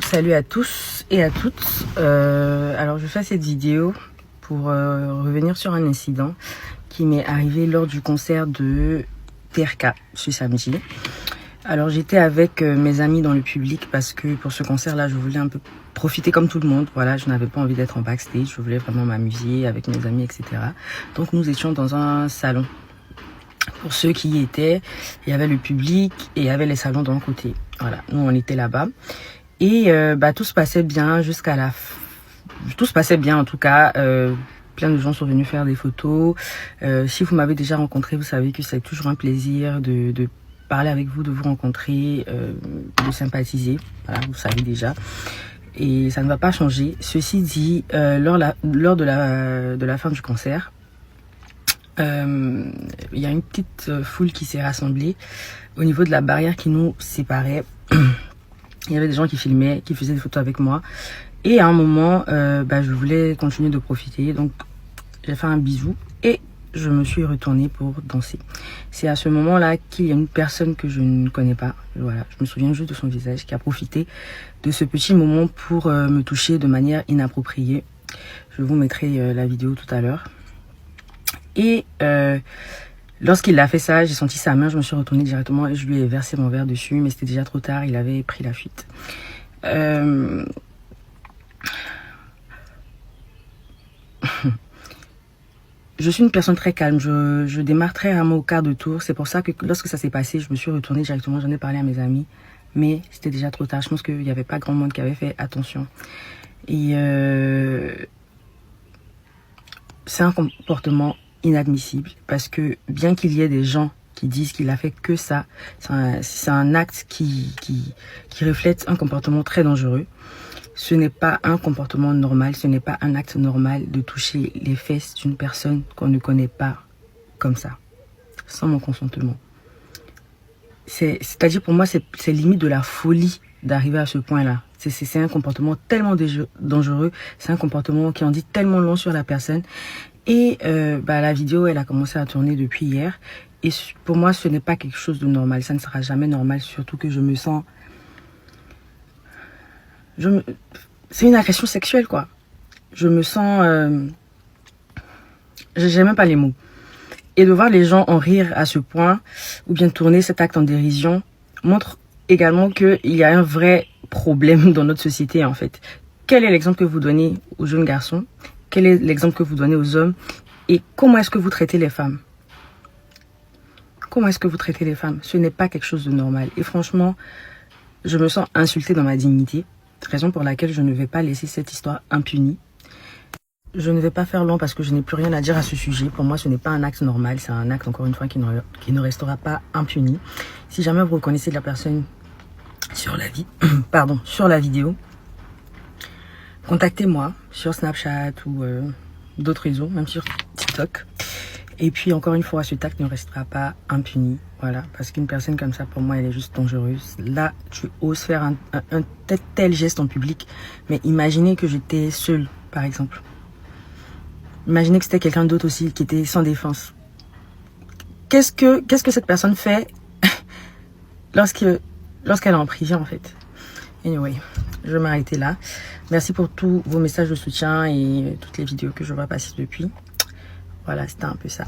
Salut à tous et à toutes. Alors je fais cette vidéo pour revenir sur un incident qui m'est arrivé lors du concert de TRK ce samedi. Alors j'étais avec mes amis dans le public parce que pour ce concert là je voulais un peu profiter comme tout le monde. Voilà, je n'avais pas envie d'être en backstage, je voulais vraiment m'amuser avec mes amis, etc. Donc nous étions dans un salon. Pour ceux qui y étaient, il y avait le public et il y avait les salons d'un côté. Voilà, nous on était là-bas. Et tout se passait bien jusqu'à la fin. Tout se passait bien en tout cas. Plein de gens sont venus faire des photos. Si vous m'avez déjà rencontré, vous savez que c'est toujours un plaisir de parler avec vous, de vous rencontrer, de sympathiser. Voilà, vous savez déjà. Et ça ne va pas changer. Ceci dit, lors de la fin du concert, il y a une petite foule qui s'est rassemblée au niveau de la barrière qui nous séparait. Il y avait des gens qui filmaient, qui faisaient des photos avec moi. Et à un moment, je voulais continuer de profiter. Donc, j'ai fait un bisou et je me suis retournée pour danser. C'est à ce moment-là qu'il y a une personne que je ne connais pas. Voilà, je me souviens juste de son visage, qui a profité de ce petit moment pour me toucher de manière inappropriée. Je vous mettrai la vidéo tout à l'heure. Et lorsqu'il a fait ça, j'ai senti sa main, je me suis retournée directement et je lui ai versé mon verre dessus, mais c'était déjà trop tard, il avait pris la fuite. Je suis une personne très calme, je démarre très rarement au quart de tour, c'est pour ça que lorsque ça s'est passé, je me suis retournée directement, j'en ai parlé à mes amis, mais c'était déjà trop tard, je pense qu'il n'y avait pas grand monde qui avait fait attention. Et c'est un comportement inadmissible parce que bien qu'il y ait des gens qui disent qu'il a fait que ça, c'est un acte qui reflète un comportement très dangereux. Ce n'est pas un comportement normal, ce n'est pas un acte normal de toucher les fesses d'une personne qu'on ne connaît pas comme ça, sans mon consentement. C'est-à-dire pour moi, c'est limite de la folie d'arriver à ce point-là. C'est un comportement tellement dangereux, c'est un comportement qui en dit tellement long sur la personne. Et la vidéo, elle a commencé à tourner depuis hier. Et pour moi, ce n'est pas quelque chose de normal. Ça ne sera jamais normal, surtout que je me sens... C'est une agression sexuelle, quoi. Je me sens... J'ai même pas les mots. Et de voir les gens en rire à ce point, ou bien tourner cet acte en dérision, montre également qu'il y a un vrai problème dans notre société, en fait. Quel est l'exemple que vous donnez aux jeunes garçons ? Quel est l'exemple que vous donnez aux hommes? Et comment est-ce que vous traitez les femmes? Comment est-ce que vous traitez les femmes? Ce n'est pas quelque chose de normal. Et franchement, je me sens insultée dans ma dignité. Raison pour laquelle je ne vais pas laisser cette histoire impunie. Je ne vais pas faire long parce que je n'ai plus rien à dire à ce sujet. Pour moi, ce n'est pas un acte normal. C'est un acte, encore une fois, qui ne restera pas impuni. Si jamais vous reconnaissez la personne sur la vidéo, contactez-moi sur Snapchat ou d'autres réseaux, même sur TikTok. Et puis encore une fois, ce acte ne restera pas impuni. Voilà, parce qu'une personne comme ça, pour moi, elle est juste dangereuse. Là, tu oses faire un tel geste en public, mais imaginez que j'étais seule, par exemple. Imaginez que c'était quelqu'un d'autre aussi qui était sans défense. Qu'est-ce que cette personne fait lorsqu'elle est en prison, en fait? Anyway, je vais m'arrêter là. Merci pour tous vos messages de soutien et toutes les vidéos que je vois passer depuis. Voilà, c'était un peu ça.